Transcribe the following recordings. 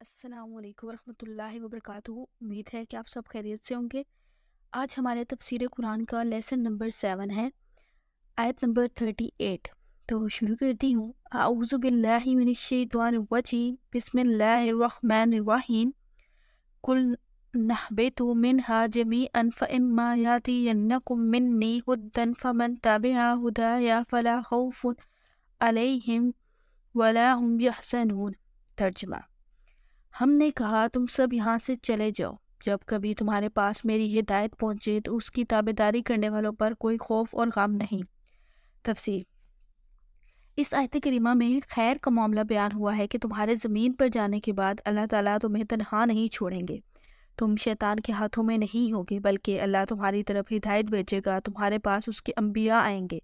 السلام علیکم ورحمۃ اللہ وبرکاتہ۔ امید ہے کہ آپ سب خیریت سے ہوں گے۔ آج ہمارے تفسیر قرآن کا لیسن نمبر 7 ہے، آیت نمبر 38۔ تو شروع کرتی ہوں۔ اعوذ باللہ من الشیطان الرجیم، بسم اللہ الرحمن الرحیم۔ قل نہبطوا منہا جمیعا فإما یأتینکم منی ہدی فمن تبع ہدای فلا خوف علیہم ولا هم یحزنون۔ ترجمہ: ہم نے کہا تم سب یہاں سے چلے جاؤ، جب کبھی تمہارے پاس میری ہدایت پہنچے تو اس کی تابعداری کرنے والوں پر کوئی خوف اور غم نہیں۔ تفسیر: اس آیت کریمہ میں خیر کا معاملہ بیان ہوا ہے کہ تمہارے زمین پر جانے کے بعد اللہ تعالیٰ تمہیں تنہا نہیں چھوڑیں گے، تم شیطان کے ہاتھوں میں نہیں ہوگے، بلکہ اللہ تمہاری طرف ہدایت بھیجے گا، تمہارے پاس اس کے انبیاء آئیں گے،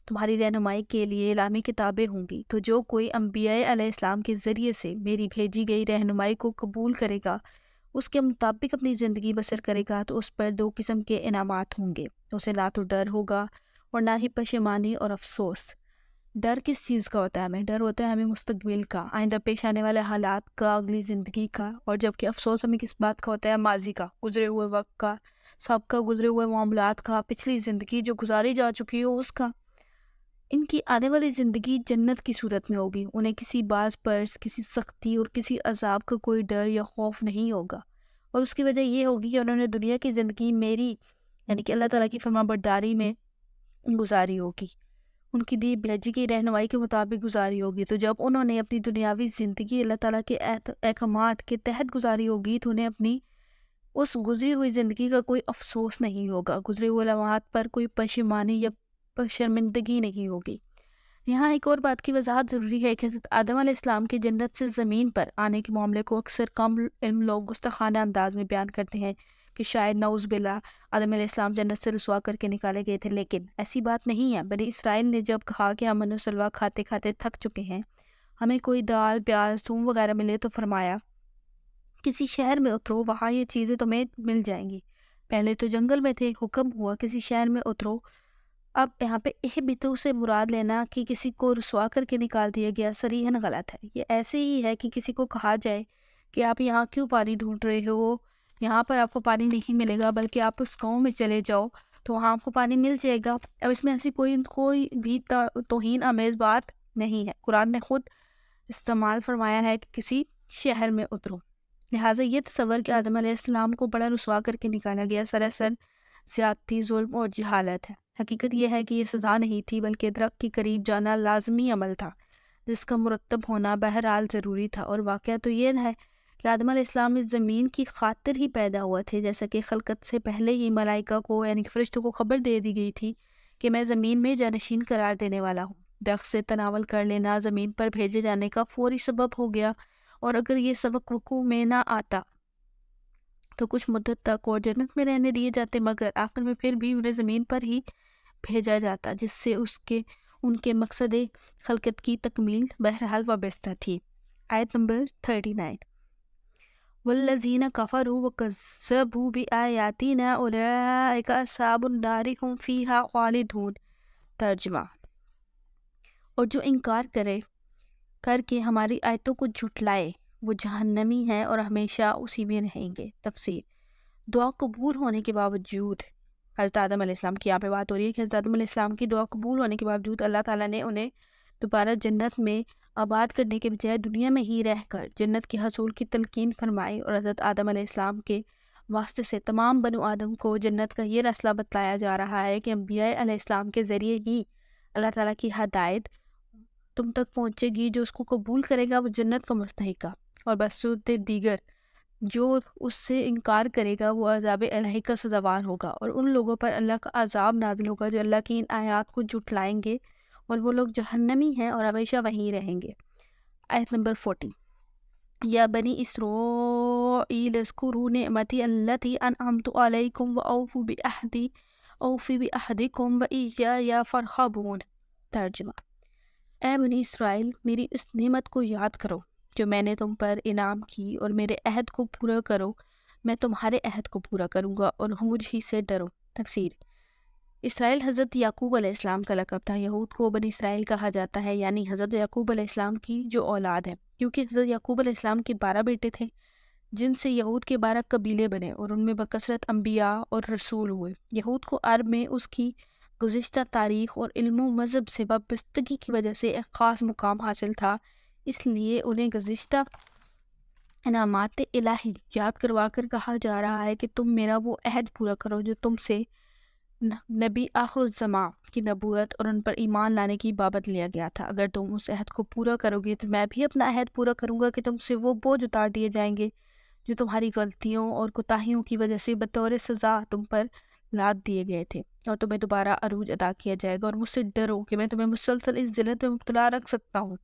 تمہاری رہنمائی کے لیے اعلامی کتابیں ہوں گی، تو جو کوئی انبیاء علیہ السلام کے ذریعے سے میری بھیجی گئی رہنمائی کو قبول کرے گا، اس کے مطابق اپنی زندگی بسر کرے گا، تو اس پر 2 قسم کے انعامات ہوں گے، اسے نہ تو ڈر ہوگا اور نہ ہی پشیمانی اور افسوس۔ ڈر کس چیز کا ہوتا ہے؟ ہمیں ڈر ہوتا ہے ہمیں مستقبل کا، آئندہ پیش آنے والے حالات کا، اگلی زندگی کا، اور جبکہ افسوس ہمیں کس بات کا ہوتا ہے؟ ماضی کا، گزرے ہوئے وقت کا، سابقہ گزرے ہوئے معاملات کا، پچھلی زندگی جو گزاری جا چکی ہو اس کا۔ ان کی آنے والی زندگی جنت کی صورت میں ہوگی، انہیں کسی باز پرس، کسی سختی اور کسی عذاب کا کوئی ڈر یا خوف نہیں ہوگا، اور اس کی وجہ یہ ہوگی کہ انہوں نے دنیا کی زندگی میری یعنی کہ اللہ تعالیٰ کی فرما برداری میں گزاری ہوگی، ان کی دی بھیجی کی رہنمائی کے مطابق گزاری ہوگی۔ تو جب انہوں نے اپنی دنیاوی زندگی اللہ تعالیٰ کے احکامات کے تحت گزاری ہوگی تو انہیں اپنی اس گزری ہوئی زندگی کا کوئی افسوس نہیں ہوگا، گزرے ہوئے لمحات پر کوئی پشیمانی یا شرمندگی نہیں ہوگی۔ یہاں ایک اور بات کی وضاحت ضروری ہے کہ حضرت آدم علیہ السلام کے جنت سے زمین پر آنے کے معاملے کو اکثر کم علم لوگ گستاخانہ انداز میں بیان کرتے ہیں کہ شاید نعوذ باللہ آدم علیہ السلام جنت سے رسوا کر کے نکالے گئے تھے، لیکن ایسی بات نہیں ہے۔ بنی اسرائیل نے جب کہا کہ ہم و سلویٰ کھاتے کھاتے تھک چکے ہیں، ہمیں کوئی دال، پیاز، تھوم وغیرہ ملے تو فرمایا کسی شہر میں اترو، وہاں یہ چیزیں تمہیں مل جائیں گی۔ پہلے تو جنگل میں تھے، حکم ہوا کسی شہر میں اترو۔ اب یہاں پہ اہبطوا سے مراد لینا کہ کسی کو رسوا کر کے نکال دیا گیا صریحاً غلط ہے۔ یہ ایسے ہی ہے کہ کسی کو کہا جائے کہ آپ یہاں کیوں پانی ڈھونڈ رہے ہو، یہاں پر آپ کو پانی نہیں ملے گا، بلکہ آپ اس گاؤں میں چلے جاؤ تو وہاں آپ کو پانی مل جائے گا۔ اب اس میں ایسی کوئی بھی توہین آمیز بات نہیں ہے۔ قرآن نے خود استعمال فرمایا ہے کہ کسی شہر میں اترو، لہٰذا یہ تصور کہ آدم علیہ السلام کو بڑا رسوا کر کے نکالا گیا سراسر زیادتی، ظلم اور جہالت ہے۔ حقیقت یہ ہے کہ یہ سزا نہیں تھی، بلکہ درخت کے قریب جانا لازمی عمل تھا جس کا مرتب ہونا بہرحال ضروری تھا، اور واقعہ تو یہ ہے کہ آدم علیہ السلام اس زمین کی خاطر ہی پیدا ہوا تھے، جیسا کہ خلقت سے پہلے ہی ملائکہ کو یعنی کہ فرشتوں کو خبر دے دی گئی تھی کہ میں زمین میں جانشین قرار دینے والا ہوں۔ درخت سے تناول کر لینا زمین پر بھیجے جانے کا فوری سبب ہو گیا، اور اگر یہ سبق وقوع میں نہ آتا تو کچھ مدت تک اور جنت میں رہنے دیے جاتے، مگر آخر میں پھر بھی انہیں زمین پر ہی بھیجا جاتا، جس سے ان کے مقصد خلقت کی تکمیل بہرحال وابستہ تھی۔ آیت نمبر 39۔ والذین کفروا وکذبوا بآیاتنا اولئک اصحاب النار ھم فیہا خالدون۔ ترجمہ: اور جو انکار کر کے ہماری آیتوں کو جھٹلائے وہ جہنمی ہیں اور ہمیشہ اسی میں رہیں گے۔ تفسیر: دعا قبول ہونے کے باوجود حضرت آدم علیہ السلام کی یہاں پہ بات ہو رہی ہے کہ حضرت آدم علیہ السلام کی دعا قبول ہونے کے باوجود اللہ تعالیٰ نے انہیں دوبارہ جنت میں آباد کرنے کے بجائے دنیا میں ہی رہ کر جنت کے حصول کی تلقین فرمائی، اور حضرت آدم علیہ السلام کے واسطے سے تمام بنو آدم کو جنت کا یہ رسالہ بتلایا جا رہا ہے کہ انبیاء علیہ السلام کے ذریعے ہی اللہ تعالیٰ کی ہدایت تم تک پہنچے گی، جو اس کو قبول کرے گا وہ جنت کا مستحق ہے، اور بصورت دیگر جو اس سے انکار کرے گا وہ عذاب الہی کا سزاوار ہوگا، اور ان لوگوں پر اللہ کا عذاب نازل ہوگا جو اللہ کی ان آیات کو جھٹلائیں گے، اور وہ لوگ جہنمی ہیں اور ہمیشہ وہیں رہیں گے۔ آیت نمبر 40۔ یا بنی اسرائیل اذکروا نعمتی التی انعمت علیکم واوفوا بعہدکم وایای فارہبون۔ ترجمہ: اے بنی اسرائیل، میری اس نعمت کو یاد کرو جو میں نے تم پر انعام کی، اور میرے عہد کو پورا کرو، میں تمہارے عہد کو پورا کروں گا، اور مجھ ہی سے ڈرو۔ تفسیر: اسرائیل حضرت یعقوب علیہ السلام کا لقب تھا۔ یہود کو بنی اسرائیل کہا جاتا ہے، یعنی حضرت یعقوب علیہ السلام کی جو اولاد ہے، کیونکہ حضرت یعقوب علیہ السلام کے 12 بیٹے تھے، جن سے یہود کے 12 قبیلے بنے اور ان میں بکثرت انبیاء اور رسول ہوئے۔ یہود کو عرب میں اس کی گزشتہ تاریخ اور علم و مذہب سے وابستگی کی وجہ سے ایک خاص مقام حاصل تھا، اس لیے انہیں گزشتہ انعامات الہی یاد کروا کر کہا جا رہا ہے کہ تم میرا وہ عہد پورا کرو جو تم سے نبی آخر الزماں کی نبوت اور ان پر ایمان لانے کی بابت لیا گیا تھا۔ اگر تم اس عہد کو پورا کرو گے تو میں بھی اپنا عہد پورا کروں گا کہ تم سے وہ بوجھ اتار دیے جائیں گے جو تمہاری غلطیوں اور کوتاہیوں کی وجہ سے بطور سزا تم پر لاد دیے گئے تھے، اور تمہیں دوبارہ عروج ادا کیا جائے گا، اور مجھ سے ڈرو کہ میں تمہیں مسلسل اس ذلت میں مبتلا رکھ سکتا ہوں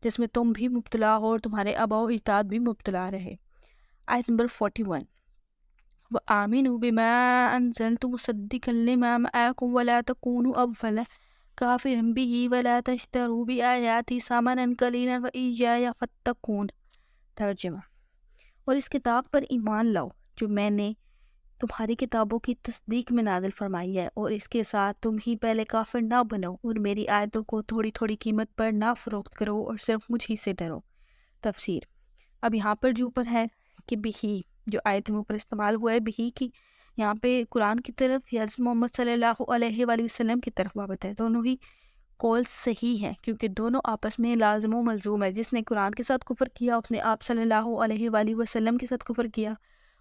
جس میں تم بھی مبتلا ہو اور تمہارے آباء و اجداد بھی مبتلا رہے۔ آیت نمبر 41 وَآمِنُوا بِمَا أَنزَلْتُ مُصَدِّقًا لِمَا مَعَكُمْ وَلَا تَكُونُوا أَوَّلَ كَافِرٍ بِهِ وَلَا تَشْتَرُوا بِآيَاتِي ثَمَنًا قَلِيلًا وَإِيَّايَ فَاتَّقُونِ۔ ترجمہ: اور اس کتاب پر ایمان لاؤ جو میں نے تمہاری کتابوں کی تصدیق میں نازل فرمائی ہے، اور اس کے ساتھ تم ہی پہلے کافر نہ بنو اور میری آیتوں کو تھوڑی تھوڑی قیمت پر نہ فروخت کرو اور صرف مجھ ہی سے ڈرو۔ تفسیر: اب یہاں پر جو اوپر ہے کہ بہی، جو آیت میں اوپر استعمال ہوا ہے بہی کی، یہاں پہ قرآن کی طرف یا حضرت محمد صلی اللہ علیہ وآلہ وسلم کی طرف بابت ہے۔ دونوں ہی قول صحیح ہے کیونکہ دونوں آپس میں لازم و ملزوم ہے۔ جس نے قرآن کے ساتھ کفر کیا اس نے آپ صلی اللہ علیہ وآلہ وسلم کے ساتھ کفر کیا،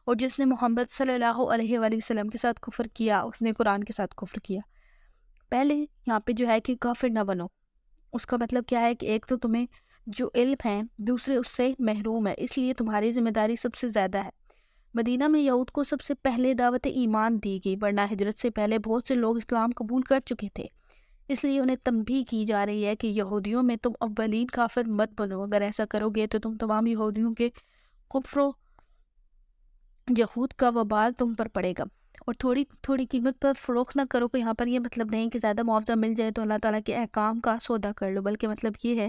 اور جس نے محمد صلی اللہ علیہ وآلہ وسلم کے ساتھ کفر کیا اس نے قرآن کے ساتھ کفر کیا۔ پہلے یہاں پہ جو ہے کہ کافر نہ بنو، اس کا مطلب کیا ہے کہ ایک تو تمہیں جو علم ہے، دوسرے اس سے محروم ہے، اس لیے تمہاری ذمہ داری سب سے زیادہ ہے۔ مدینہ میں یہود کو سب سے پہلے دعوت ایمان دی گئی، ورنہ ہجرت سے پہلے بہت سے لوگ اسلام قبول کر چکے تھے، اس لیے انہیں تنبیہ کی جا رہی ہے کہ یہودیوں میں تم اولین کافر مت بنو، اگر ایسا کرو گے تو تم تمام یہودیوں کے کفر و یہود کا وبال تم پر پڑے گا، اور تھوڑی تھوڑی قیمت پر فروخت نہ کرو۔ کہ یہاں پر یہ مطلب نہیں کہ زیادہ معاوضہ مل جائے تو اللہ تعالیٰ کے احکام کا سودا کر لو، بلکہ مطلب یہ ہے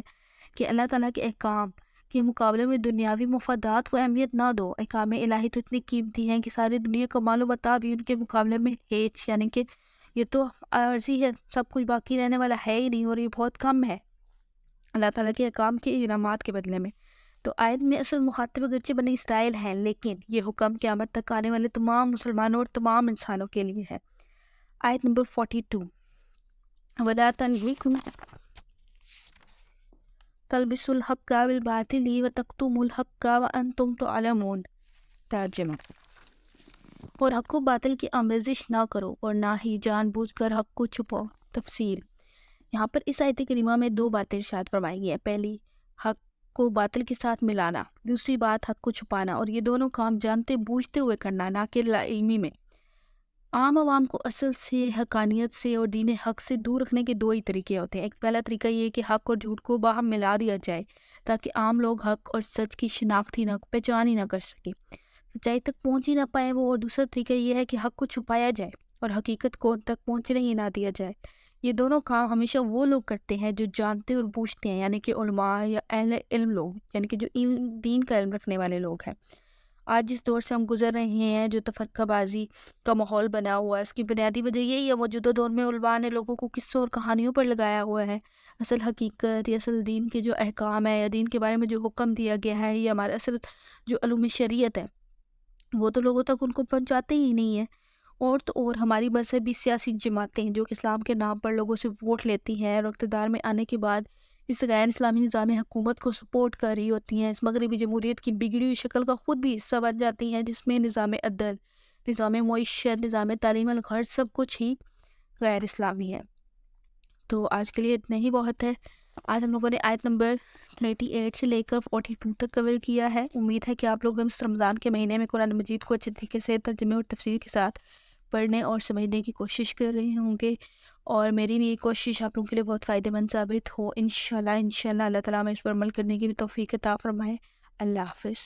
کہ اللہ تعالیٰ کے احکام کے مقابلے میں دنیاوی مفادات کو اہمیت نہ دو۔ احکام الہی تو اتنی قیمتی ہیں کہ ساری دنیا کا مال و متاع بھی ان کے مقابلے میں ہیچ، یعنی کہ یہ تو عارضی ہے، سب کچھ باقی رہنے والا ہے ہی نہیں، اور یہ بہت کم ہے اللہ تعالیٰ کے احکام کے انعامات کے بدلے میں۔ تو آیت میں اصل مخاطب اگرچہ بنی اسرائیل ہیں، لیکن یہ حکم قیامت تک آنے والے تمام مسلمانوں اور تمام انسانوں کے لیے ہے۔ آیت نمبر 42 وَلَا تَلْبِسُوا الْحَقَّ بِالْبَاطِلِ وَتَكْتُمُوا الْحَقَّ وَأَنْتُمْ تَعْلَمُونَ۔ ترجمہ: اور حق و باطل کی آمیزش نہ کرو اور نہ ہی جان بوجھ کر حق کو چھپاؤ۔ تفسیر: یہاں پر اس آیت کریمہ میں دو باتیں ارشاد فرمائی گئی ہیں۔ پہلی، حق کو باطل کے ساتھ ملانا، دوسری بات حق کو چھپانا، اور یہ دونوں کام جانتے بوجھتے ہوئے کرنا، نہ کہ لا علمی میں۔ عام عوام کو اصل سے، حقانیت سے اور دین حق سے دور رکھنے کے دو ہی طریقے ہوتے ہیں۔ ایک پہلا طریقہ یہ ہے کہ حق اور جھوٹ کو باہم ملا دیا جائے تاکہ عام لوگ حق اور سچ کی شناخت ہی نہ، پہچان ہی نہ کر سکیں، سچائی تک پہنچ ہی نہ پائے وہ۔ اور دوسرا طریقہ یہ ہے کہ حق کو چھپایا جائے اور حقیقت کو ان تک پہنچنے ہی نہ دیا جائے۔ یہ دونوں کام ہمیشہ وہ لوگ کرتے ہیں جو جانتے اور بوجھتے ہیں، یعنی کہ علماء یا اہل علم لوگ، یعنی کہ جو دین کا علم رکھنے والے لوگ ہیں۔ آج جس دور سے ہم گزر رہے ہیں، جو تفرقہ بازی کا ماحول بنا ہوا ہے، اس کی بنیادی وجہ یہی ہے موجودہ دور میں علماء نے لوگوں کو قصوں اور کہانیوں پر لگایا ہوا ہے۔ اصل حقیقت یا اصل دین کے جو احکام ہے یا دین کے بارے میں جو حکم دیا گیا ہے، یا ہمارا اصل جو علوم شریعت ہے، وہ تو لوگوں تک ان کو پہنچاتے ہی نہیں ہیں۔ اور ہماری مذہبی سیاسی جماعتیں جو کہ اسلام کے نام پر لوگوں سے ووٹ لیتی ہیں اور اقتدار میں آنے کے بعد اس غیر اسلامی نظام حکومت کو سپورٹ کر رہی ہوتی ہیں، اس مغربی جمہوریت کی بگڑی ہوئی شکل کا خود بھی حصہ بن جاتی ہیں، جس میں نظام عدل، نظام معیشت، نظام تعلیم الغرض سب کچھ ہی غیر اسلامی ہے۔ تو آج کے لیے اتنا ہی بہت ہے۔ آج ہم لوگوں نے آیت نمبر 38 سے لے کر 42 تک کور کیا ہے۔ امید ہے کہ آپ لوگ اس رمضان کے مہینے میں قرآن مجید کو اچھے طریقے سے ترجمے اور تفسیر کے ساتھ پڑھنے اور سمجھنے کی کوشش کر رہے ہوں گے، اور میری بھی یہ کوشش آپ لوگوں کے لیے بہت فائدہ مند ثابت ہو۔ انشاءاللہ اللہ تعالیٰ ہمیں اس پر عمل کرنے کی بھی توفیق عطا فرمائے۔ اللہ حافظ۔